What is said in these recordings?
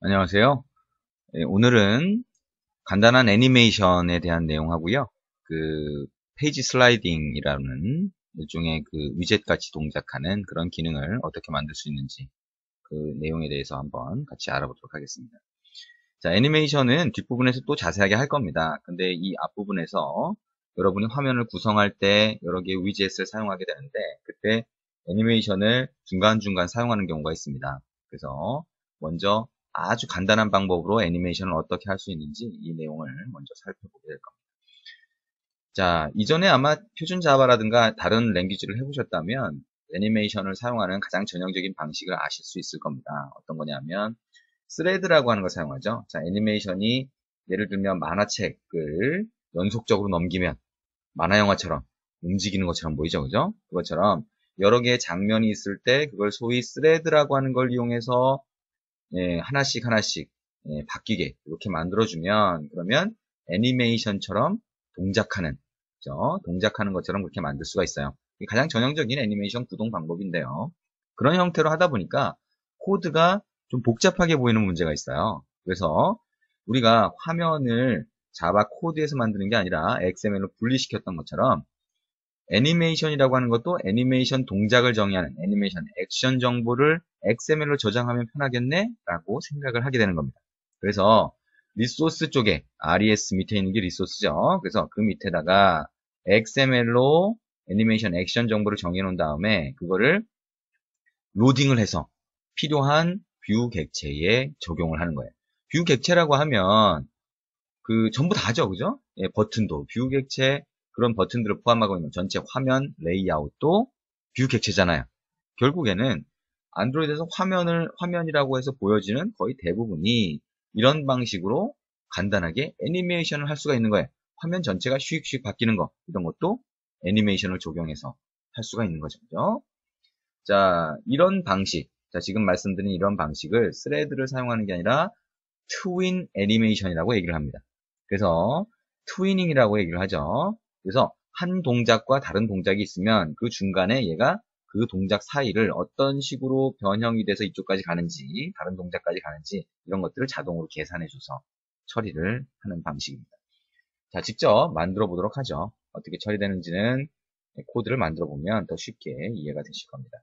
안녕하세요. 오늘은 간단한 애니메이션에 대한 내용 하고요. 페이지 슬라이딩이라는 일종의 위젯 같이 동작하는 그런 기능을 어떻게 만들 수 있는지 그 내용에 대해서 한번 같이 알아보도록 하겠습니다. 자, 애니메이션은 뒷부분에서 또 자세하게 할 겁니다. 근데 이 앞부분에서 여러분이 화면을 구성할 때 여러 개의 위젯을 사용하게 되는데 그때 애니메이션을 중간중간 사용하는 경우가 있습니다. 그래서 먼저 아주 간단한 방법으로 애니메이션을 어떻게 할 수 있는지 이 내용을 먼저 살펴보게 될 겁니다. 자, 이전에 아마 표준 자바라든가 다른 랭귀지를 해보셨다면 애니메이션을 사용하는 가장 전형적인 방식을 아실 수 있을 겁니다. 어떤 거냐면 스레드라고 하는 걸 사용하죠. 자, 애니메이션이 예를 들면 만화책을 연속적으로 넘기면 만화 영화처럼 움직이는 것처럼 보이죠, 그죠? 그것처럼 여러 개의 장면이 있을 때 그걸 소위 스레드라고 하는 걸 이용해서 하나씩 하나씩 바뀌게 이렇게 만들어주면 그러면 애니메이션처럼 동작하는 그죠? 동작하는 것처럼 그렇게 만들 수가 있어요. 이게 가장 전형적인 애니메이션 구동 방법인데요. 그런 형태로 하다 보니까 코드가 좀 복잡하게 보이는 문제가 있어요. 그래서 우리가 화면을 자바 코드에서 만드는 게 아니라 XML로 분리시켰던 것처럼 애니메이션이라고 하는 것도 애니메이션 동작을 정의하는 애니메이션 액션 정보를 XML로 저장하면 편하겠네? 라고 생각을 하게 되는 겁니다. 그래서 리소스 쪽에 RES 밑에 있는 게 리소스죠. 그래서 그 밑에다가 XML로 애니메이션 액션 정보를 정해 놓은 다음에 그거를 로딩을 해서 필요한 뷰 객체에 적용을 하는 거예요. 뷰 객체라고 하면 전부 다죠, 그죠? 예, 버튼도 뷰 객체 그런 버튼들을 포함하고 있는 전체 화면 레이아웃도 뷰 객체잖아요. 결국에는 안드로이드에서 화면이라고 해서 보여지는 거의 대부분이 이런 방식으로 간단하게 애니메이션을 할 수가 있는 거예요. 화면 전체가 휙휙 바뀌는 거 이런 것도 애니메이션을 적용해서 할 수가 있는 거죠, 그죠? 자, 이런 방식, 자, 지금 말씀드린 이런 방식을 스레드를 사용하는 게 아니라 트윈 애니메이션이라고 얘기를 합니다. 그래서 트위닝이라고 얘기를 하죠. 그래서 한 동작과 다른 동작이 있으면 그 중간에 얘가 그 동작 사이를 어떤 식으로 변형이 돼서 이쪽까지 가는지, 다른 동작까지 가는지 이런 것들을 자동으로 계산해줘서 처리를 하는 방식입니다. 자, 직접 만들어 보도록 하죠. 어떻게 처리되는지는 코드를 만들어 보면 더 쉽게 이해가 되실 겁니다.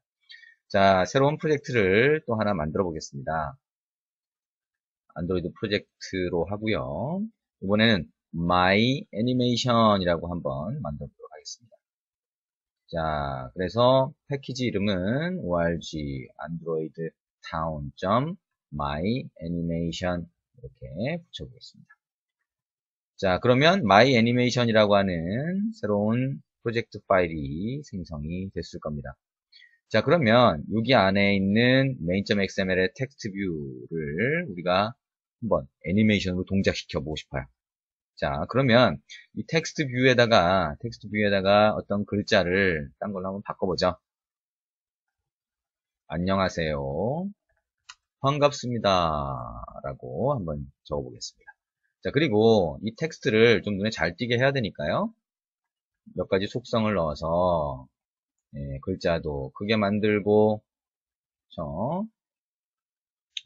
자, 새로운 프로젝트를 또 하나 만들어 보겠습니다. 안드로이드 프로젝트로 하고요. 이번에는 My Animation이라고 한번 만들어 보도록 하겠습니다. 자, 그래서 패키지 이름은 org android town.my animation 이렇게 붙여보겠습니다. 자, 그러면 My Animation이라고 하는 새로운 프로젝트 파일이 생성이 됐을 겁니다. 자, 그러면 여기 안에 있는 main.xml의 텍스트 뷰를 우리가 한번 애니메이션으로 동작시켜 보고 싶어요. 자, 그러면 이 텍스트 뷰에다가 어떤 글자를 딴 걸로 한번 바꿔보죠. 안녕하세요. 반갑습니다. 라고 한번 적어보겠습니다. 자, 그리고 이 텍스트를 좀 눈에 잘 띄게 해야 되니까요. 몇 가지 속성을 넣어서 글자도 크게 만들고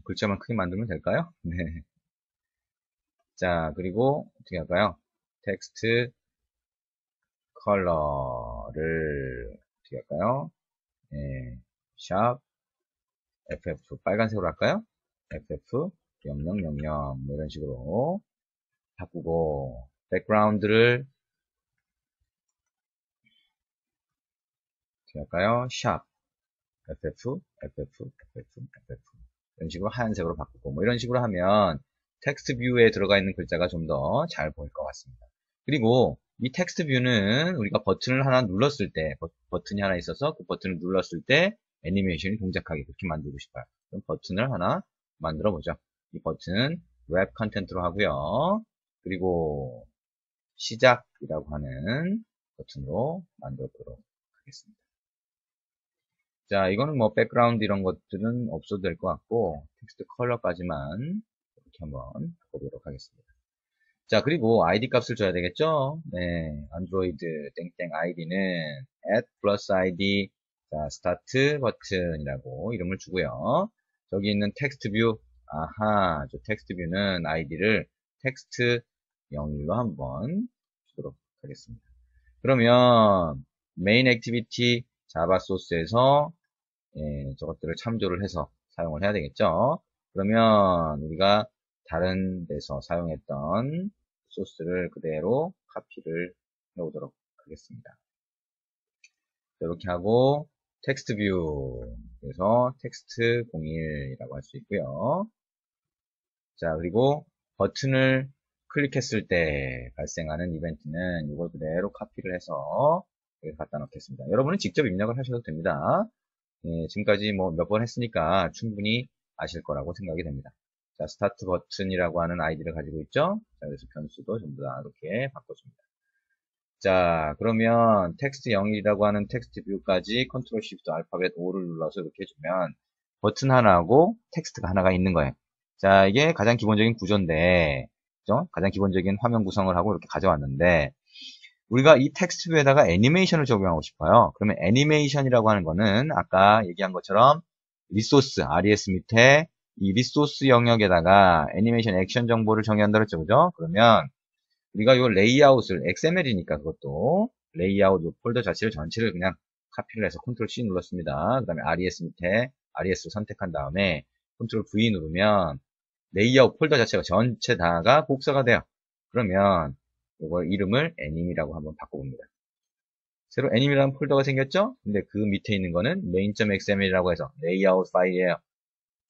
글자만 크게 만들면 될까요? 네. 자, 그리고 어떻게 할까요? 텍스트 컬러를 어떻게 할까요? 샵 FF 빨간색으로 할까요? FF 0000 이런 식으로 바꾸고 백그라운드를 어떻게 할까요? 샵 FF 이런 식으로 하얀색으로 바꾸고 뭐 이런 식으로 하면 텍스트 뷰에 들어가 있는 글자가 좀 더 잘 보일 것 같습니다. 그리고 이 텍스트 뷰는 우리가 버튼을 하나 눌렀을 때 버튼이 하나 있어서 그 버튼을 눌렀을 때 애니메이션이 동작하게 그렇게 만들고 싶어요. 그럼 버튼을 하나 만들어 보죠. 이 버튼은 웹 컨텐트로 하고요. 그리고 시작이라고 하는 버튼으로 만들어 보도록 하겠습니다. 자, 이거는 뭐 백그라운드 이런 것들은 없어도 될 것 같고 텍스트 컬러까지만 이렇게 한번 바꿔보도록 하겠습니다. 자, 그리고 ID 값을 줘야 되겠죠? 네, 안드로이드 땡땡 ID는 add plus ID 자, 스타트 버튼이라고 이름을 주고요. 저기 있는 텍스트 뷰 아하, 저 텍스트 뷰는 아이디를 텍스트 01로 한번 주도록 하겠습니다. 그러면 메인 액티비티 자바 소스에서 저것들을 참조를 해서 사용을 해야 되겠죠. 그러면 우리가 다른 데서 사용했던 소스를 그대로 카피를 해오도록 하겠습니다. 이렇게 하고 텍스트 뷰, 그래서 텍스트 01이라고 할 수 있고요. 자, 그리고 버튼을 클릭했을 때 발생하는 이벤트는 이걸 그대로 카피를 해서 여기 갖다 놓겠습니다. 여러분은 직접 입력을 하셔도 됩니다. 지금까지 뭐 몇 번 했으니까 충분히 아실 거라고 생각이 됩니다. 자, 스타트 버튼이라고 하는 아이디를 가지고 있죠? 자, 그래서 변수도 전부 다 이렇게 바꿔줍니다. 자, 그러면 텍스트 01이라고 하는 텍스트 뷰까지 컨트롤 시프트 알파벳 5를 눌러서 이렇게 해주면 버튼 하나하고 텍스트가 하나가 있는 거예요. 자, 이게 가장 기본적인 구조인데, 그죠? 가장 기본적인 화면 구성을 하고 이렇게 가져왔는데, 우리가 이 텍스트 뷰에다가 애니메이션을 적용하고 싶어요. 그러면 애니메이션이라고 하는 거는 아까 얘기한 것처럼 리소스, RES 밑에 이 리소스 영역에다가 애니메이션 액션 정보를 정의한다 그랬죠, 그죠? 그러면 우리가 이 레이아웃을 XML이니까 그것도 레이아웃 이 폴더 자체를 전체를 그냥 카피를 해서 컨트롤 C 눌렀습니다. 그 다음에 RES 밑에 RES를 선택한 다음에 컨트롤 V 누르면 레이아웃 폴더 자체가 전체 다가 복사가 돼요. 그러면 이걸 이름을 애님이라고 한번 바꿔봅니다. 새로 애님이라는 폴더가 생겼죠? 근데 그 밑에 있는 거는 main.xml이라고 해서 레이아웃 파일이에요.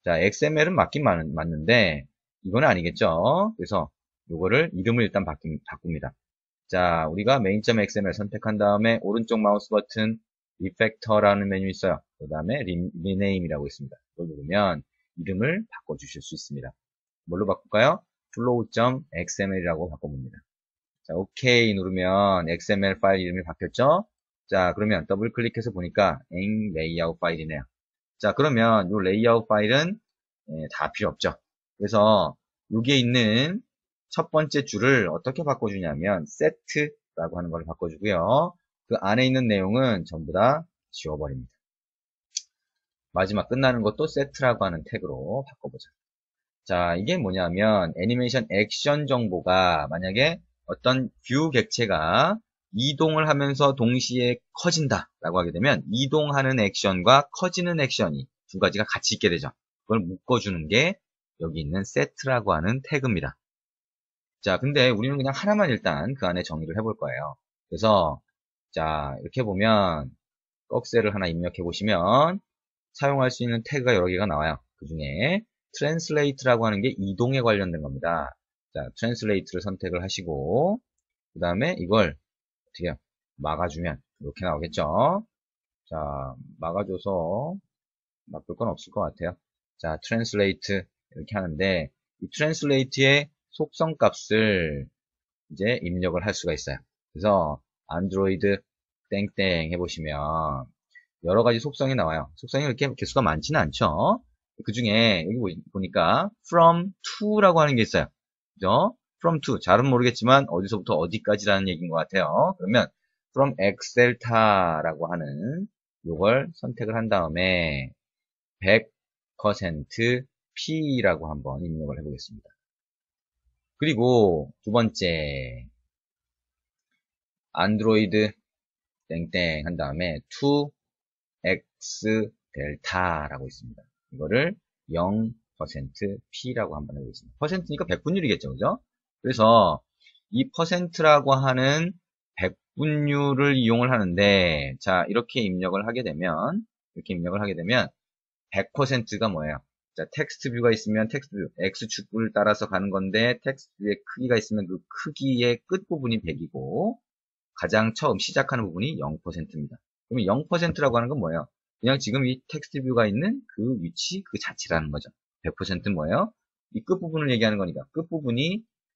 자, XML은 맞긴 맞는데 이건 아니겠죠? 그래서 이거를 이름을 일단 바꿉니다. 자, 우리가 main.xml 선택한 다음에 오른쪽 마우스 버튼 리팩터라는 메뉴 있어요. 그 다음에 rename이라고 있습니다. 이걸 누르면 이름을 바꿔주실 수 있습니다. 뭘로 바꿀까요? flow.xml이라고 바꿔봅니다. 자, OK 누르면 XML 파일 이름이 바뀌었죠? 자, 그러면 더블 클릭해서 보니까 레이아웃 파일이네요. 자, 그러면 이 레이아웃 파일은 다 필요 없죠. 그래서 여기에 있는 첫 번째 줄을 어떻게 바꿔주냐면 set라고 하는 걸 바꿔주고요. 그 안에 있는 내용은 전부 다 지워버립니다. 마지막 끝나는 것도 set라고 하는 태그로 바꿔보자. 자, 이게 뭐냐면 애니메이션 액션 정보가 만약에 어떤 뷰 객체가 이동을 하면서 동시에 커진다 라고 하게 되면 이동하는 액션과 커지는 액션이 두 가지가 같이 있게 되죠. 그걸 묶어주는 게 여기 있는 set라고 하는 태그입니다. 자, 근데 우리는 그냥 하나만 일단 그 안에 정의를 해볼 거예요. 그래서 자, 이렇게 보면 꺽쇠를 하나 입력해 보시면 사용할 수 있는 태그가 여러 개가 나와요. 그 중에 translate라고 하는 게 이동에 관련된 겁니다. 자, translate를 선택을 하시고 그 다음에 이걸 어떻게 해요? 막아주면 이렇게 나오겠죠. 자, 막아줘서 나쁠 건 없을 것 같아요. 자, translate 이렇게 하는데 이 translate의 속성 값을 이제 입력을 할 수가 있어요. 그래서 안드로이드 땡땡 해보시면 여러 가지 속성이 나와요. 속성이 이렇게 개수가 많지는 않죠. 그 중에 여기 보니까 from to라고 하는 게 있어요. 그죠? from to 잘은 모르겠지만 어디서부터 어디까지라는 얘기인 것 같아요. 그러면 from excel타라고 하는 요걸 선택을 한 다음에 100% P라고 한번 입력을 해보겠습니다. 그리고 두 번째 안드로이드 땡땡 한 다음에 to x 델타라고 있습니다. 이거를 0% P라고 한번 해보겠습니다. 퍼센트니까 백분율이겠죠, 그죠? 그래서 이 퍼센트라고 하는 백분율을 이용을 하는데, 자, 이렇게 입력을 하게 되면 100%가 뭐예요? 자, 텍스트 뷰가 있으면 텍스트 뷰, X축을 따라서 가는 건데, 텍스트 뷰의 크기가 있으면 그 크기의 끝부분이 100이고, 가장 처음 시작하는 부분이 0%입니다. 그러면 0%라고 하는 건 뭐예요? 그냥 지금 이 텍스트 뷰가 있는 그 위치 그 자체라는 거죠. 100%는 뭐예요? 이 끝부분을 얘기하는 거니까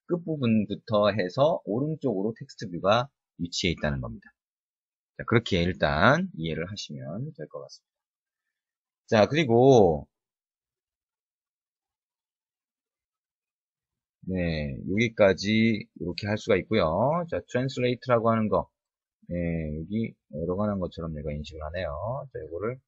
끝부분부터 해서 오른쪽으로 텍스트 뷰가 위치해 있다는 겁니다. 자, 그렇게 일단 이해를 하시면 될 것 같습니다. 자, 그리고 네, 여기까지 이렇게 할 수가 있고요. 자, translate라고 하는 거 네, 여기 에러가 난 것처럼 내가 인식을 하네요. 자, 이거를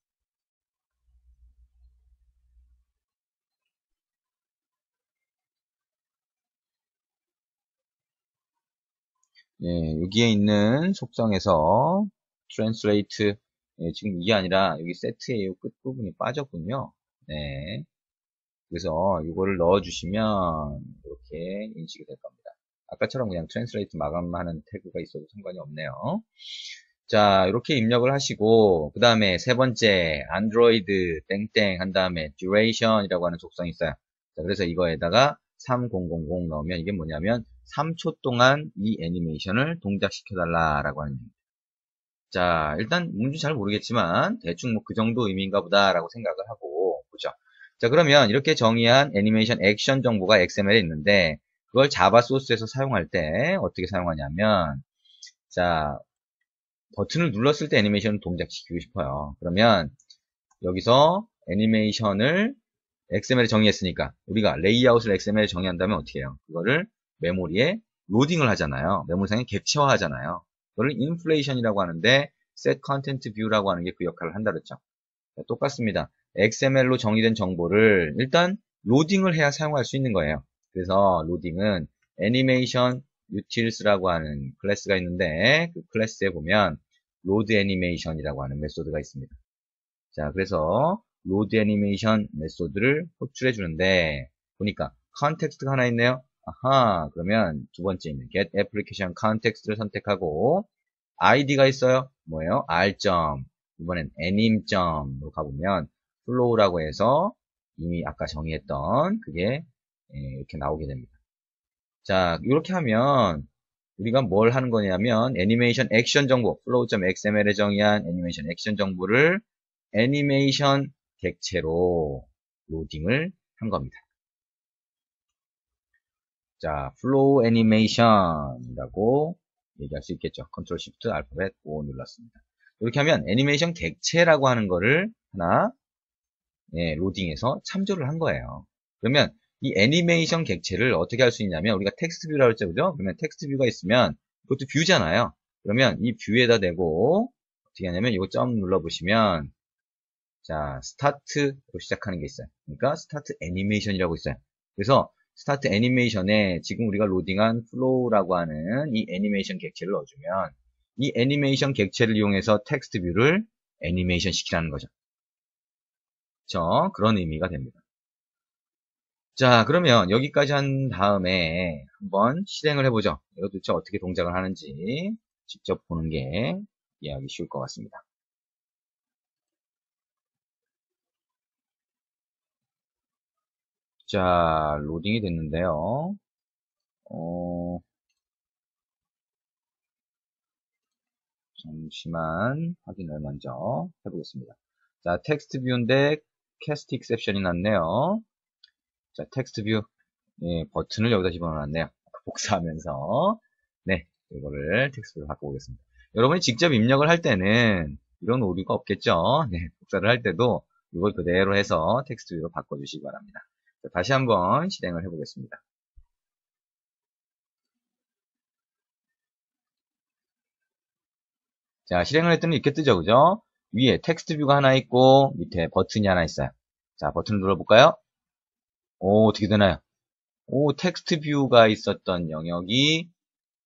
예, 여기에 있는 속성에서 translate, 예, 지금 이게 아니라 여기 set의 이 끝부분이 빠졌군요. 네. 그래서 이거를 넣어주시면 이렇게 인식이 될 겁니다. 아까처럼 그냥 translate 마감하는 태그가 있어도 상관이 없네요. 자, 이렇게 입력을 하시고, 그 다음에 세 번째, 안드로이드 땡땡 한 다음에 duration이라고 하는 속성이 있어요. 자, 그래서 이거에다가 3000 넣으면 이게 뭐냐면 3초 동안 이 애니메이션을 동작시켜달라라고 하는 얘기입니다. 자, 일단 뭔지 잘 모르겠지만 대충 뭐 그 정도 의미인가 보다라고 생각을 하고 보죠. 자, 그러면 이렇게 정의한 애니메이션 액션 정보가 XML에 있는데 그걸 자바 소스에서 사용할 때 어떻게 사용하냐면 자, 버튼을 눌렀을 때 애니메이션을 동작시키고 싶어요. 그러면 여기서 애니메이션을 XML에 정의했으니까 우리가 레이아웃을 XML에 정의한다면 어떻게 해요? 그거를 메모리에 로딩을 하잖아요. 메모리상에 객체화 하잖아요. 그걸 인플레이션이라고 하는데 set content view라고 하는 게 그 역할을 한다 그랬죠. 똑같습니다. XML로 정의된 정보를 일단 로딩을 해야 사용할 수 있는 거예요. 그래서 로딩은 애니메이션 utils라고 하는 클래스가 있는데 그 클래스에 보면 load animation이라고 하는 메소드가 있습니다. 자, 그래서 load animation 메소드를 호출해 주는데 보니까 context가 하나 있네요. 아하, 그러면 두 번째 있는 get application context를 선택하고 id가 있어요. 뭐예요? r. 이번엔 anim.로 가보면 flow라고 해서 이미 아까 정의했던 그게 이렇게 나오게 됩니다. 자, 이렇게 하면 우리가 뭘 하는 거냐면 애니메이션 액션 정보 flow.xml에 정의한 애니메이션 액션 정보를 애니메이션 객체로 로딩을 한 겁니다. 자, flow animation이라고 얘기할 수 있겠죠. 컨트롤 시프트 알파벳 O 눌렀습니다. 이렇게 하면 애니메이션 객체라고 하는 거를 하나 로딩해서 참조를 한 거예요. 그러면 이 애니메이션 객체를 어떻게 할 수 있냐면 우리가 텍스트 뷰라고 했죠, 그죠? 그러면 텍스트 뷰가 있으면 이것도 뷰잖아요. 그러면 이 뷰에다 대고 어떻게 하냐면 이거 점 눌러보시면 자, 스타트로 시작하는 게 있어요. 그러니까 스타트 애니메이션이라고 있어요. 그래서 스타트 애니메이션에 지금 우리가 로딩한 플로우라고 하는 이 애니메이션 객체를 넣어주면 이 애니메이션 객체를 이용해서 텍스트 뷰를 애니메이션 시키라는 거죠. 그렇죠? 그런 의미가 됩니다. 자, 그러면 여기까지 한 다음에 한번 실행을 해보죠. 이거 도대체 어떻게 동작을 하는지 직접 보는 게 이해하기 쉬울 것 같습니다. 자, 로딩이 됐는데요. 잠시만 확인을 먼저 해보겠습니다. 자, 텍스트 뷰인데 캐스트 익셉션이 났네요. 자, 텍스트 뷰 예, 버튼을 여기다 집어넣었네요. 복사하면서 네, 이거를 텍스트 뷰로 바꿔보겠습니다. 여러분이 직접 입력을 할 때는 이런 오류가 없겠죠. 네, 복사를 할 때도 이걸 그대로 해서 텍스트 뷰로 바꿔주시기 바랍니다. 자, 다시 한번 실행을 해보겠습니다. 자, 실행을 했더니 이렇게 뜨죠, 그죠? 위에 텍스트 뷰가 하나 있고 밑에 버튼이 하나 있어요. 자, 버튼을 눌러볼까요? 오, 어떻게 되나요? 오, 텍스트 뷰가 있었던 영역이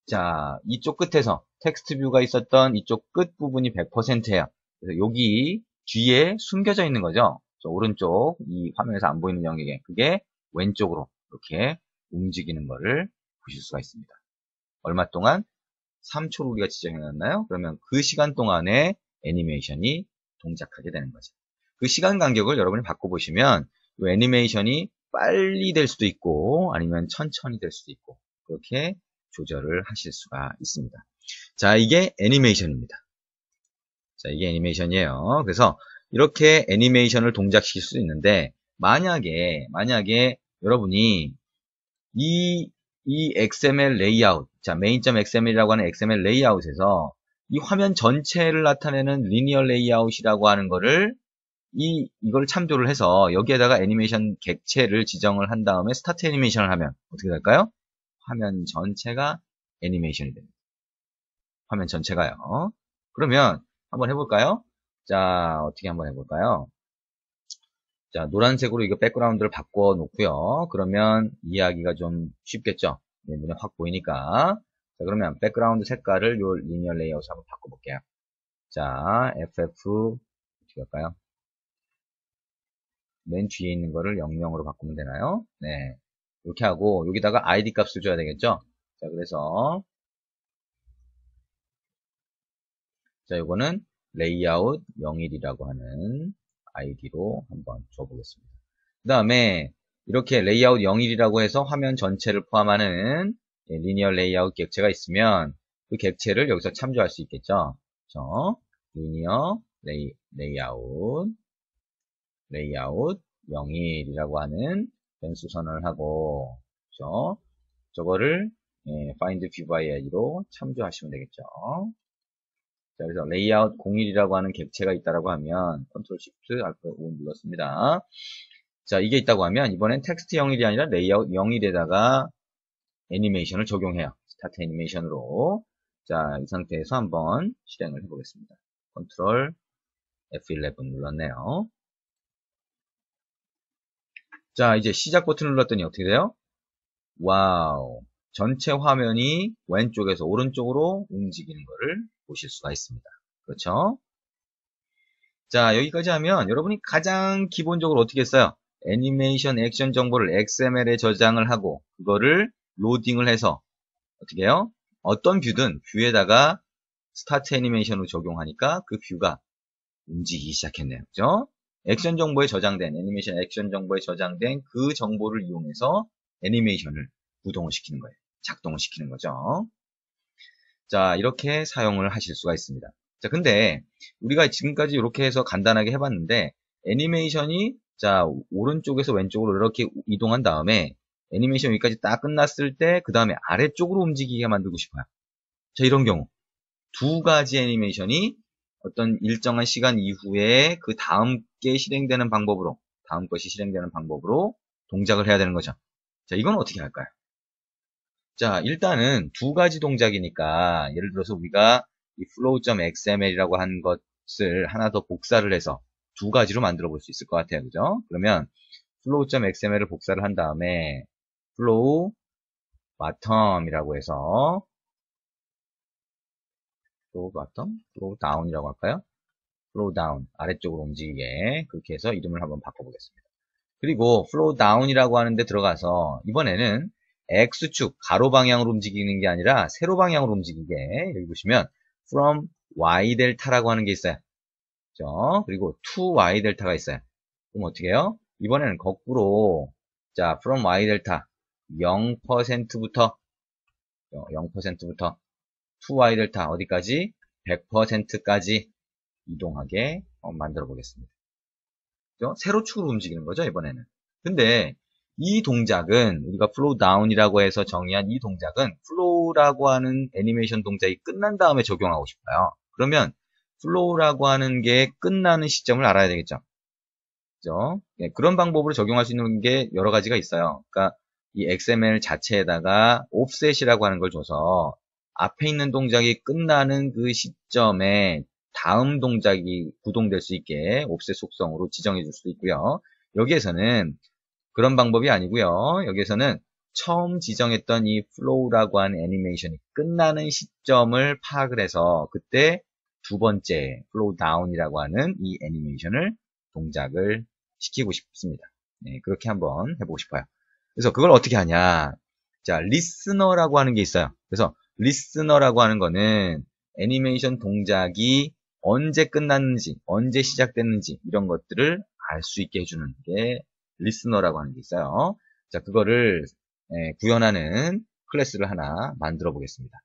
자, 이쪽 끝에서 텍스트 뷰가 있었던 이쪽 끝 부분이 100%예요. 그래서 여기 뒤에 숨겨져 있는 거죠. 저 오른쪽 이 화면에서 안 보이는 영역에 그게 왼쪽으로 이렇게 움직이는 거를 보실 수가 있습니다. 얼마 동안? 3초를 우리가 지정해놨나요? 그러면 그 시간 동안에 애니메이션이 동작하게 되는 거죠. 그 시간 간격을 여러분이 바꿔보시면 이 애니메이션이 빨리 될 수도 있고 아니면 천천히 될 수도 있고 그렇게 조절을 하실 수가 있습니다. 자, 이게 애니메이션입니다. 자, 이게 애니메이션이에요. 그래서 이렇게 애니메이션을 동작시킬 수 있는데 만약에 여러분이 이 XML 레이아웃, 자, main.xml이라고 하는 XML 레이아웃에서 이 화면 전체를 나타내는 리니어 레이아웃이라고 하는 거를 이걸 참조를 해서 여기에다가 애니메이션 객체를 지정을 한 다음에 스타트 애니메이션을 하면 어떻게 될까요? 화면 전체가 애니메이션이 됩니다. 화면 전체가요. 그러면 한번 해볼까요? 자, 어떻게 한번 해볼까요? 자, 노란색으로 이거 백그라운드를 바꿔 놓고요. 그러면 이해하기가 좀 쉽겠죠? 네, 눈에 확 보이니까. 자, 그러면 백그라운드 색깔을 요 리니어 레이아웃 한번 바꿔볼게요. 자, FF, 어떻게 할까요? 맨 뒤에 있는 거를 00으로 바꾸면 되나요? 네. 이렇게 하고, 여기다가 ID 값을 줘야 되겠죠? 자, 그래서, 자, 요거는 레이아웃 01이라고 하는 아이디로 한번 줘보겠습니다. 그 다음에, 이렇게 레이아웃 01이라고 해서 화면 전체를 포함하는 리니어 레이아웃 객체가 있으면, 그 객체를 여기서 참조할 수 있겠죠? 그렇죠? 리니어 레이아웃 01이라고 하는 변수 선언을 하고, 그렇죠? 저거를 find view by id로 참조하시면 되겠죠. 자, 그래서 레이아웃 01이라고 하는 객체가 있다라고 하면 Ctrl Shift Alt O 눌렀습니다. 자, 이게 있다고 하면 이번엔 텍스트 01이 아니라 레이아웃 01에다가 애니메이션을 적용해요. 스타트 애니메이션으로. 자, 이 상태에서 한번 실행을 해보겠습니다. Ctrl F11 눌렀네요. 자, 이제 시작 버튼을 눌렀더니 어떻게 돼요? 와우. 전체 화면이 왼쪽에서 오른쪽으로 움직이는 것을 보실 수가 있습니다. 그렇죠? 자, 여기까지 하면 여러분이 가장 기본적으로 어떻게 했어요? 애니메이션 액션 정보를 XML에 저장을 하고 그거를 로딩을 해서 어떻게 해요? 어떤 뷰든 뷰에다가 스타트 애니메이션으로 적용하니까 그 뷰가 움직이기 시작했네요. 그죠? 액션 정보에 저장된, 애니메이션 액션 정보에 저장된 그 정보를 이용해서 애니메이션을 구동을 시키는 거예요. 작동을 시키는 거죠. 자, 이렇게 사용을 하실 수가 있습니다. 자, 근데 우리가 지금까지 이렇게 해서 간단하게 해봤는데 애니메이션이 자, 오른쪽에서 왼쪽으로 이렇게 이동한 다음에 애니메이션 여기까지 딱 끝났을 때 그 다음에 아래쪽으로 움직이게 만들고 싶어요. 자, 이런 경우 두 가지 애니메이션이 어떤 일정한 시간 이후에 그 다음 게 실행되는 방법으로, 다음 것이 실행되는 방법으로 동작을 해야 되는 거죠. 자, 이건 어떻게 할까요? 자, 일단은 두 가지 동작이니까 예를 들어서 우리가 이 flow.xml이라고 한 것을 하나 더 복사를 해서 두 가지로 만들어 볼 수 있을 것 같아요. 그죠? 그러면 flow.xml을 복사를 한 다음에 flow bottom이라고 해서 flow bottom, flow down이라고 할까요? flow down, 아래쪽으로 움직이게 그렇게 해서 이름을 한번 바꿔보겠습니다. 그리고 flow down이라고 하는데 들어가서 이번에는 X축, 가로 방향으로 움직이는 게 아니라 세로 방향으로 움직이게 여기 보시면 from Y 델타라고 하는 게 있어요. 그죠? 그리고 to Y 델타가 있어요. 그럼 어떻게 해요? 이번에는 거꾸로 자 from Y 델타 0%부터 to Y 델타 어디까지? 100%까지 이동하게 만들어 보겠습니다. 그죠? 세로축으로 움직이는 거죠, 이번에는. 근데 이 동작은 우리가 flow down이라고 해서 정의한 이 동작은 flow라고 하는 애니메이션 동작이 끝난 다음에 적용하고 싶어요. 그러면 flow라고 하는 게 끝나는 시점을 알아야 되겠죠. 그죠? 네, 그런 방법으로 적용할 수 있는 게 여러 가지가 있어요. 그러니까 이 XML 자체에다가 offset이라고 하는 걸 줘서 앞에 있는 동작이 끝나는 그 시점에 다음 동작이 구동될 수 있게 offset 속성으로 지정해 줄 수도 있고요. 여기에서는 그런 방법이 아니고요. 여기에서는 처음 지정했던 이 flow라고 하는 애니메이션이 끝나는 시점을 파악을 해서 그때 두 번째 flow down이라고 하는 이 애니메이션을 동작을 시키고 싶습니다. 네, 그렇게 한번 해보고 싶어요. 그래서 그걸 어떻게 하냐. 자, 리스너라고 하는 게 있어요. 그래서 리스너라고 하는 거는 애니메이션 동작이 언제 끝났는지, 언제 시작됐는지 이런 것들을 알 수 있게 해주는 게 리스너라고 하는 게 있어요. 자, 그거를 구현하는 클래스를 하나 만들어 보겠습니다.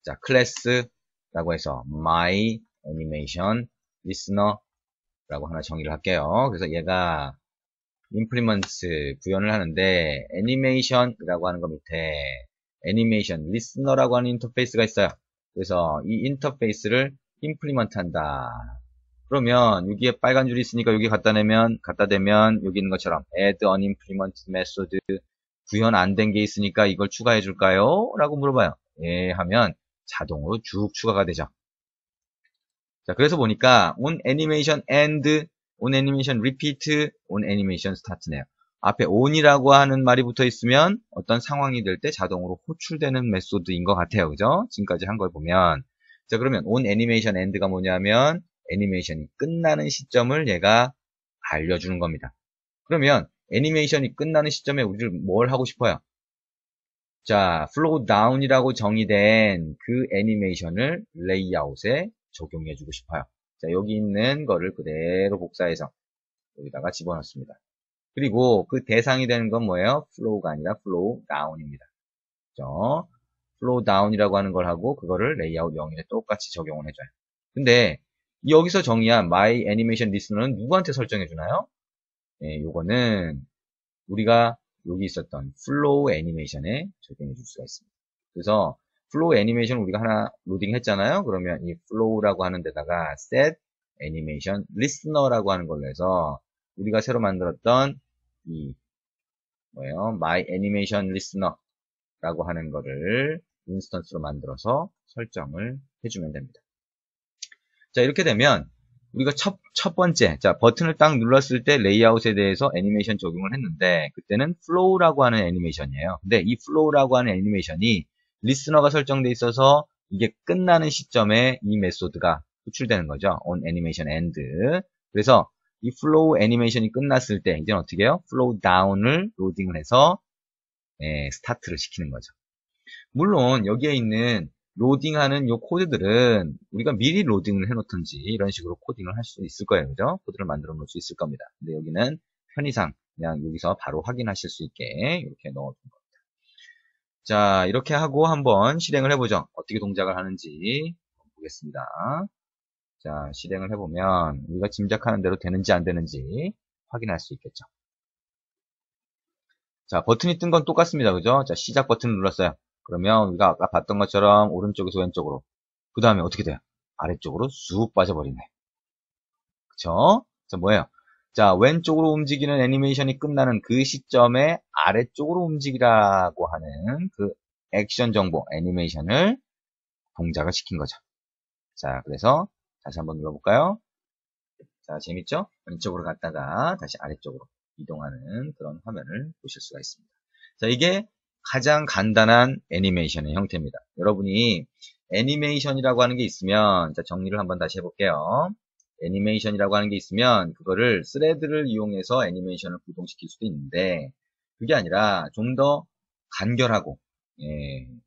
자, 클래스라고 해서 my animation listener라고 하나 정의를 할게요. 그래서 얘가 implements 구현을 하는데 애니메이션이라고 하는 거 밑에 애니메이션 리스너라고 하는 인터페이스가 있어요. 그래서 이 인터페이스를 implement 한다. 그러면 여기에 빨간 줄이 있으니까 여기 갖다 대면 여기 있는 것처럼 add unimplemented method 구현 안 된 게 있으니까 이걸 추가해 줄까요? 라고 물어봐요. 예 하면 자동으로 쭉 추가가 되죠. 자, 그래서 보니까 on animation end, on animation repeat, on animation start네요. 앞에 on이라고 하는 말이 붙어 있으면 어떤 상황이 될 때 자동으로 호출되는 메소드인 것 같아요. 그죠? 지금까지 한 걸 보면. 자, 그러면 on animation end가 뭐냐면 애니메이션이 끝나는 시점을 얘가 알려주는 겁니다. 그러면 애니메이션이 끝나는 시점에 우리를 뭘 하고 싶어요? 자, flow down이라고 정의된 그 애니메이션을 레이아웃에 적용해주고 싶어요. 자, 여기 있는 거를 그대로 복사해서 여기다가 집어넣습니다. 그리고 그 대상이 되는 건 뭐예요? flow가 아니라 flow down입니다. 그죠? flow down이라고 하는 걸 하고 그거를 레이아웃 0일에 똑같이 적용을 해줘요. 근데 여기서 정의한 my animation listener는 누구한테 설정해 주나요? 네, 요거는 우리가 여기 있었던 플로우 애니메이션에 적용해 줄 수가 있습니다. 그래서 플로우 애니메이션 우리가 하나 로딩 했잖아요. 그러면 이 플로우라고 하는 데다가 set 애니메이션 리스너라고 하는 걸로 해서 우리가 새로 만들었던 이 뭐예요? my animation listener라고 하는 거를 인스턴스로 만들어서 설정을 해주면 됩니다. 자, 이렇게 되면 우리가 첫 번째, 자, 버튼을 딱 눌렀을 때 레이아웃에 대해서 애니메이션 적용을 했는데, 그때는 flow라고 하는 애니메이션이에요. 근데 이 flow라고 하는 애니메이션이 리스너가 설정돼 있어서 이게 끝나는 시점에 이 메소드가 호출되는 거죠. on animation end. 그래서 이 flow 애니메이션이 끝났을 때, 이제는 어떻게 해요? flow down을 로딩을 해서, 스타트를 시키는 거죠. 물론, 여기에 있는 로딩하는 요 코드들은 우리가 미리 로딩을 해놓든지 이런 식으로 코딩을 할 수 있을 거예요. 그죠? 코드를 만들어 놓을 수 있을 겁니다. 근데 여기는 편의상 그냥 여기서 바로 확인하실 수 있게 이렇게 넣어둔 겁니다. 자, 이렇게 하고 한번 실행을 해보죠. 어떻게 동작을 하는지 보겠습니다. 자, 실행을 해보면 우리가 짐작하는 대로 되는지 안 되는지 확인할 수 있겠죠. 자, 버튼이 뜬 건 똑같습니다. 그죠? 자, 시작 버튼을 눌렀어요. 그러면 우리가 아까 봤던 것처럼 오른쪽에서 왼쪽으로, 그 다음에 어떻게 돼요? 아래쪽으로 쑥 빠져버리네. 그쵸? 자, 뭐예요? 자, 왼쪽으로 움직이는 애니메이션이 끝나는 그 시점에 아래쪽으로 움직이라고 하는 그 액션 정보, 애니메이션을 동작을 시킨 거죠. 자, 그래서 다시 한번 눌러볼까요? 자, 재밌죠? 왼쪽으로 갔다가 다시 아래쪽으로 이동하는 그런 화면을 보실 수가 있습니다. 자, 이게 가장 간단한 애니메이션의 형태입니다. 여러분이 애니메이션이라고 하는 게 있으면, 자, 정리를 한번 다시 해볼게요. 애니메이션이라고 하는 게 있으면 그거를 스레드를 이용해서 애니메이션을 구동시킬 수도 있는데, 그게 아니라 좀 더 간결하고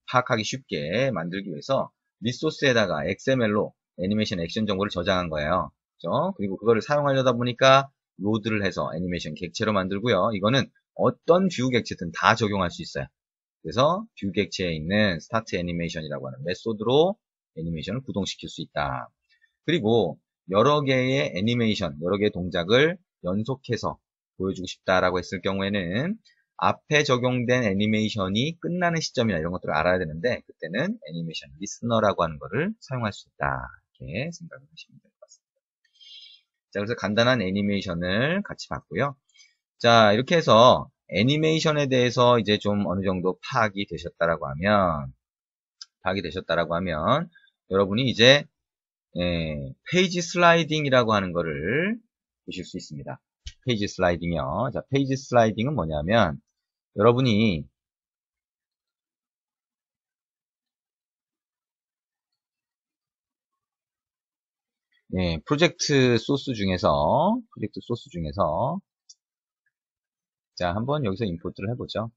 파악하기 쉽게 만들기 위해서 리소스에다가 XML로 애니메이션 액션 정보를 저장한 거예요. 그죠? 그리고 그거를 사용하려다 보니까 로드를 해서 애니메이션 객체로 만들고요. 이거는 어떤 뷰 객체든 다 적용할 수 있어요. 그래서 뷰 객체에 있는 스타트 애니메이션이라고 하는 메소드로 애니메이션을 구동시킬 수 있다. 그리고 여러 개의 애니메이션, 여러 개의 동작을 연속해서 보여주고 싶다라고 했을 경우에는 앞에 적용된 애니메이션이 끝나는 시점이나 이런 것들을 알아야 되는데 그때는 애니메이션 리스너라고 하는 것을 사용할 수 있다. 이렇게 생각을 하시면 될 것 같습니다. 자, 그래서 간단한 애니메이션을 같이 봤고요. 자, 이렇게 해서 애니메이션에 대해서 이제 좀 어느 정도 파악이 되셨다라고 하면 여러분이 이제 페이지 슬라이딩이라고 하는 거를 보실 수 있습니다. 페이지 슬라이딩이요. 자, 페이지 슬라이딩은 뭐냐면 여러분이 프로젝트 소스 중에서 자, 한번 여기서 임포트를 해보죠.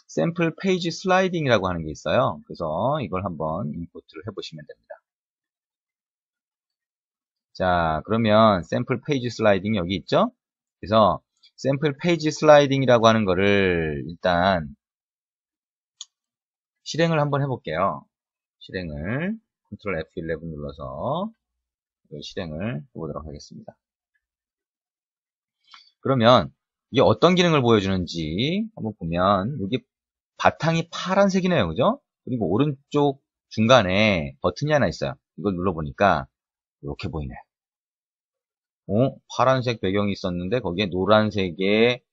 샘플 페이지 슬라이딩이라고 하는 게 있어요. 그래서 이걸 한번 임포트를 해보시면 됩니다. 자, 그러면 샘플 페이지 슬라이딩 여기 있죠? 그래서 샘플 페이지 슬라이딩이라고 하는 거를 일단 실행을 한번 해볼게요. 실행을 Ctrl F11 눌러서 실행을 해보도록 하겠습니다. 그러면 이게 어떤 기능을 보여주는지 한번 보면 여기 바탕이 파란색이네요. 그죠? 그리고 오른쪽 중간에 버튼이 하나 있어요. 이걸 눌러보니까 이렇게 보이네요. 파란색 배경이 있었는데 거기에 노란색의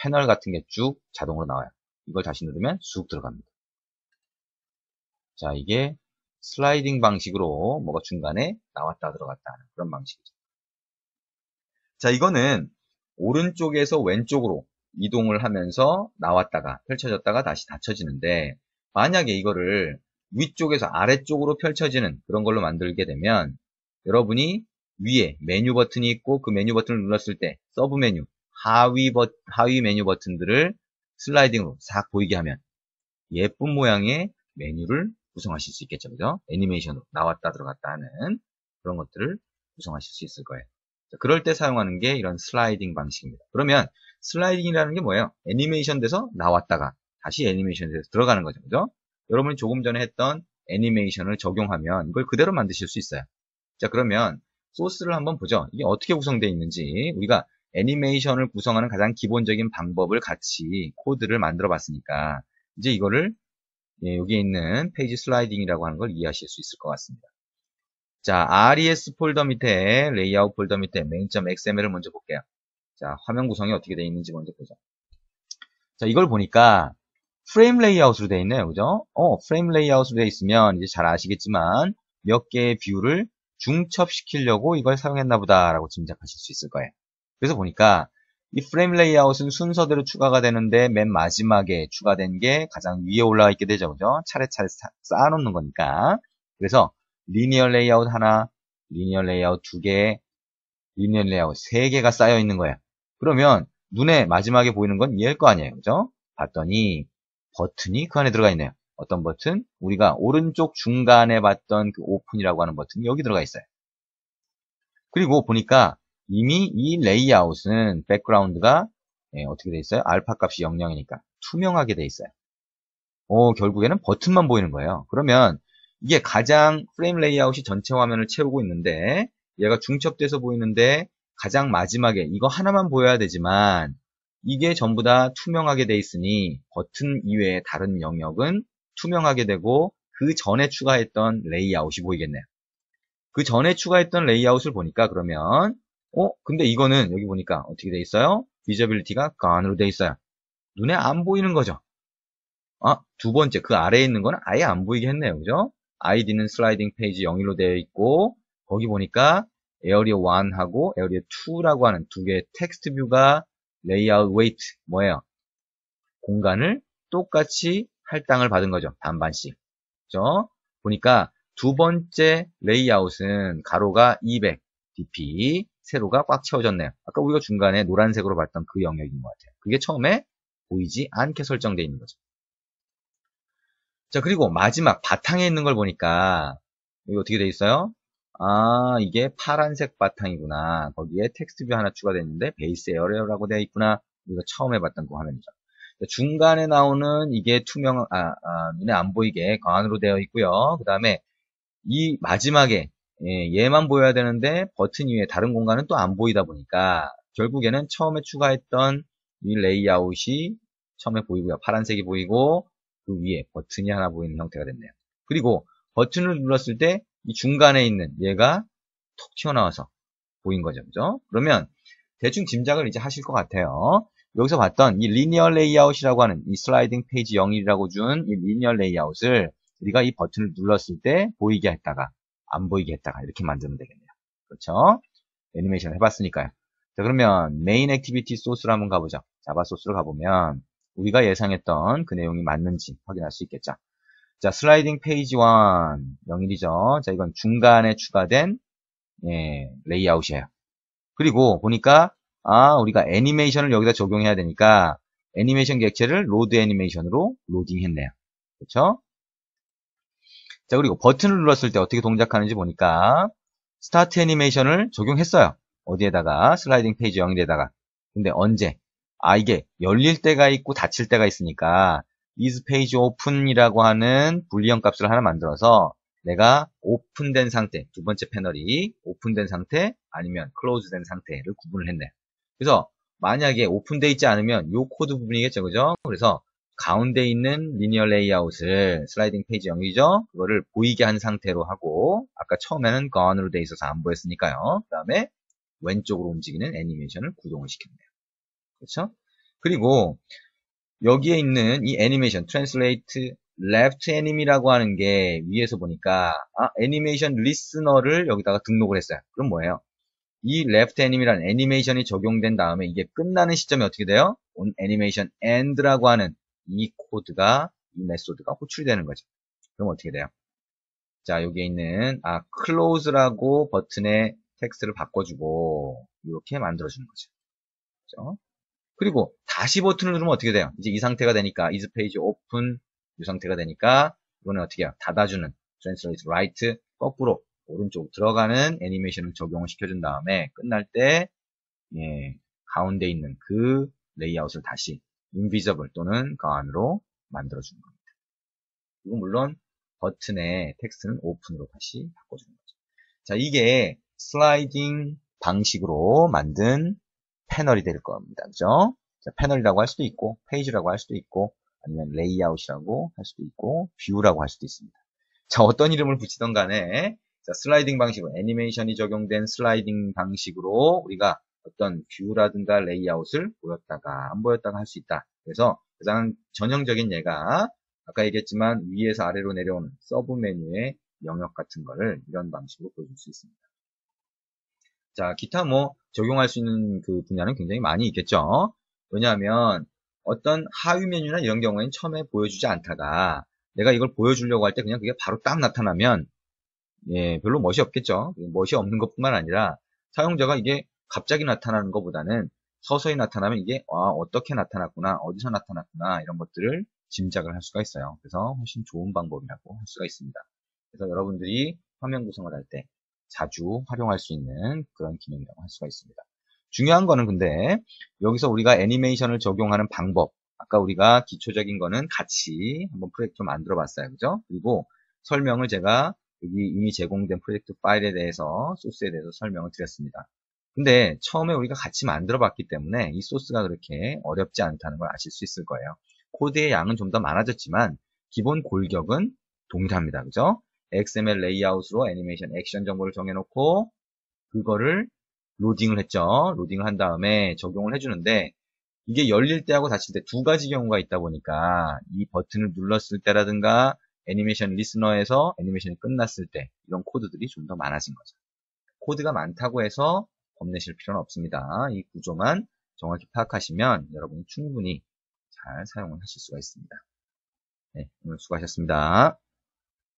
패널 같은 게 쭉 자동으로 나와요. 이걸 다시 누르면 쑥 들어갑니다. 자, 이게 슬라이딩 방식으로 뭐가 중간에 나왔다 들어갔다 하는 그런 방식이죠. 자, 이거는 오른쪽에서 왼쪽으로 이동을 하면서 나왔다가 펼쳐졌다가 다시 닫혀지는데, 만약에 이거를 위쪽에서 아래쪽으로 펼쳐지는 그런 걸로 만들게 되면 여러분이 위에 메뉴 버튼이 있고 그 메뉴 버튼을 눌렀을 때 서브 메뉴, 하위 메뉴 버튼들을 슬라이딩으로 싹 보이게 하면 예쁜 모양의 메뉴를 구성하실 수 있겠죠. 그죠? 애니메이션으로 나왔다 들어갔다 하는 그런 것들을 구성하실 수 있을 거예요. 자, 그럴 때 사용하는 게 이런 슬라이딩 방식입니다. 그러면 슬라이딩이라는 게 뭐예요? 애니메이션 돼서 나왔다가 다시 애니메이션 돼서 들어가는 거죠. 그죠? 여러분이 조금 전에 했던 애니메이션을 적용하면 이걸 그대로 만드실 수 있어요. 자, 그러면 소스를 한번 보죠. 이게 어떻게 구성되어 있는지. 우리가 애니메이션을 구성하는 가장 기본적인 방법을 같이 코드를 만들어 봤으니까 이제 이거를 여기에 있는 페이지 슬라이딩이라고 하는 걸 이해하실 수 있을 것 같습니다. 자, RES 폴더 밑에 레이아웃 폴더 밑에 main.xml을 먼저 볼게요. 자, 화면 구성이 어떻게 되어 있는지 먼저 보죠. 자, 이걸 보니까 프레임 레이아웃으로 되어 있네요. 그죠? 프레임 레이아웃으로 되어 있으면 이제 잘 아시겠지만 몇 개의 뷰를 중첩시키려고 이걸 사용했나 보다라고 짐작하실 수 있을 거예요. 그래서 보니까 이 프레임 레이아웃은 순서대로 추가가 되는데 맨 마지막에 추가된 게 가장 위에 올라가 있게 되죠. 그죠? 차례차례 쌓아놓는 거니까. 그래서 리니어 레이아웃 하나, 리니어 레이아웃 두 개, 리니어 레이아웃 세 개가 쌓여 있는 거예요. 그러면 눈에 마지막에 보이는 건 얘일 거 아니에요. 그죠? 봤더니 버튼이 그 안에 들어가 있네요. 어떤 버튼? 우리가 오른쪽 중간에 봤던 그 오픈이라고 하는 버튼이 여기 들어가 있어요. 그리고 보니까 이미 이 레이아웃은 백그라운드가 어떻게 돼 있어요? 알파 값이 00이니까 투명하게 돼 있어요. 결국에는 버튼만 보이는 거예요. 그러면 이게 가장 프레임 레이아웃이 전체 화면을 채우고 있는데 얘가 중첩돼서 보이는데 가장 마지막에 이거 하나만 보여야 되지만 이게 전부 다 투명하게 돼 있으니 버튼 이외의 다른 영역은 투명하게 되고 그 전에 추가했던 레이아웃이 보이겠네요. 그 전에 추가했던 레이아웃을 보니까 그러면 근데 이거는 여기 보니까 어떻게 돼 있어요? 비저빌리티가 gone으로 돼 있어요. 눈에 안 보이는 거죠. 두 번째 그 아래에 있는 거는 아예 안 보이게 했네요. 그죠? 아이디는 슬라이딩 페이지 01로 되어 있고 거기 보니까 에어리어 1하고 에어리어 2라고 하는 두 개의 텍스트 뷰가 레이아웃 웨이트 뭐예요? 공간을 똑같이 할당을 받은 거죠. 반반씩. 그죠? 보니까 두 번째 레이아웃은 가로가 200 dp, 세로가 꽉 채워졌네요. 아까 우리가 중간에 노란색으로 봤던 그 영역인 것 같아요. 그게 처음에 보이지 않게 설정되어 있는 거죠. 자, 그리고 마지막 바탕에 있는 걸 보니까 여기 어떻게 돼 있어요? 이게 파란색 바탕이구나. 거기에 텍스트 뷰 하나 추가되어 있는데 베이스 에어리어라고 되어 있구나. 우리가 처음 해봤던 그 화면이죠. 중간에 나오는 이게 눈에 안 보이게 광안으로 되어 있고요. 그 다음에 이 마지막에 얘만 보여야 되는데 버튼 위에 다른 공간은 또 안 보이다 보니까 결국에는 처음에 추가했던 이 레이아웃이 처음에 보이고요. 파란색이 보이고 그 위에 버튼이 하나 보이는 형태가 됐네요. 그리고 버튼을 눌렀을 때 이 중간에 있는 얘가 톡 튀어나와서 보인 거죠. 그죠? 그러면 대충 짐작을 이제 하실 것 같아요. 여기서 봤던 이 리니어 레이아웃이라고 하는 이 슬라이딩 페이지 01이라고 준 이 리니어 레이아웃을 우리가 이 버튼을 눌렀을 때 보이게 했다가 안 보이게 했다가 이렇게 만들면 되겠네요. 그렇죠? 애니메이션 해봤으니까요. 자, 그러면 메인 액티비티 소스로 한번 가보죠. 자바 소스로 가보면 우리가 예상했던 그 내용이 맞는지 확인할 수 있겠죠. 자, 슬라이딩 페이지 1 01이죠. 자, 이건 중간에 추가된 레이아웃이에요. 그리고 보니까 우리가 애니메이션을 여기다 적용해야 되니까 애니메이션 객체를 로드 애니메이션으로 로딩했네요. 그렇죠? 자, 그리고 버튼을 눌렀을 때 어떻게 동작하는지 보니까 스타트 애니메이션을 적용했어요. 어디에다가? 슬라이딩 페이지 0에다가. 근데 언제? 이게 열릴 때가 있고 닫힐 때가 있으니까 is page open이라고 하는 불리형 값을 하나 만들어서 내가 오픈된 상태, 두 번째 패널이 오픈된 상태 아니면 클로즈된 상태를 구분을 했네요. 그래서 만약에 오픈되어 있지 않으면 이 코드 부분이겠죠. 그죠? 그래서 가운데 있는 리니어 레이아웃을 슬라이딩 페이지 0이죠. 그거를 보이게 한 상태로 하고 아까 처음에는 gone으로 되어 있어서 안 보였으니까요. 그 다음에 왼쪽으로 움직이는 애니메이션을 구동을 시켰네요. 그렇죠? 그리고 여기에 있는 이 애니메이션 translate left anim이라고 하는 게 위에서 보니까 애니메이션 리스너를 여기다가 등록을 했어요. 그럼 뭐예요? 이 left anim이라는 애니메이션이 적용된 다음에 이게 끝나는 시점이 어떻게 돼요? on animation end라고 하는 이 코드가, 이 메소드가 호출이 되는 거죠. 그럼 어떻게 돼요? 자, 여기에 있는, close라고 버튼의 텍스트를 바꿔주고, 이렇게 만들어주는 거죠. 그죠? 그리고 다시 버튼을 누르면 어떻게 돼요? 이제 이 상태가 되니까, is page open, 이 상태가 되니까, 이거는 어떻게 해요? 닫아주는, translate right, 거꾸로, 오른쪽 들어가는 애니메이션을 적용을 시켜준 다음에, 끝날 때, 예, 가운데 있는 그 레이아웃을 다시 invisible 또는 그 안으로 만들어주는 겁니다. 그리고 물론 버튼의 텍스트는 오픈으로 다시 바꿔주는 거죠. 자, 이게 슬라이딩 방식으로 만든 패널이 될 겁니다. 그죠? 자, 패널이라고 할 수도 있고, 페이지라고 할 수도 있고, 아니면 레이아웃이라고 할 수도 있고, 뷰라고 할 수도 있습니다. 자, 어떤 이름을 붙이던 간에, 자, 슬라이딩 방식으로, 애니메이션이 적용된 슬라이딩 방식으로 우리가 어떤 뷰라든가 레이아웃을 보였다가 안 보였다가 할 수 있다. 그래서 가장 전형적인 예가 아까 얘기했지만 위에서 아래로 내려오는 서브 메뉴의 영역 같은 거를 이런 방식으로 보여줄 수 있습니다. 자, 기타 뭐 적용할 수 있는 그 분야는 굉장히 많이 있겠죠. 왜냐하면 어떤 하위 메뉴나 이런 경우에는 처음에 보여주지 않다가 내가 이걸 보여주려고 할 때 그냥 그게 바로 딱 나타나면 예, 별로 멋이 없겠죠. 멋이 없는 것뿐만 아니라 사용자가 이게 갑자기 나타나는 것보다는 서서히 나타나면 이게 어떻게 나타났구나, 어디서 나타났구나 이런 것들을 짐작을 할 수가 있어요. 그래서 훨씬 좋은 방법이라고 할 수가 있습니다. 그래서 여러분들이 화면 구성을 할 때 자주 활용할 수 있는 그런 기능이라고 할 수가 있습니다. 중요한 거는 근데 여기서 우리가 애니메이션을 적용하는 방법, 아까 우리가 기초적인 거는 같이 한번 프로젝트 만들어 봤어요. 그죠? 그리고 설명을 제가 여기 이미 제공된 프로젝트 파일에 대해서, 소스에 대해서 설명을 드렸습니다. 근데 처음에 우리가 같이 만들어 봤기 때문에 이 소스가 그렇게 어렵지 않다는 걸 아실 수 있을 거예요. 코드의 양은 좀 더 많아졌지만 기본 골격은 동일합니다. 그죠? XML 레이아웃으로 애니메이션 액션 정보를 정해놓고 그거를 로딩을 했죠. 로딩을 한 다음에 적용을 해주는데 이게 열릴 때하고 닫힐 때 두 가지 경우가 있다 보니까 이 버튼을 눌렀을 때라든가 애니메이션 리스너에서 애니메이션이 끝났을 때 이런 코드들이 좀 더 많아진 거죠. 코드가 많다고 해서 겁내실 필요는 없습니다. 이 구조만 정확히 파악하시면 여러분이 충분히 잘 사용을 하실 수가 있습니다. 네, 오늘 수고하셨습니다.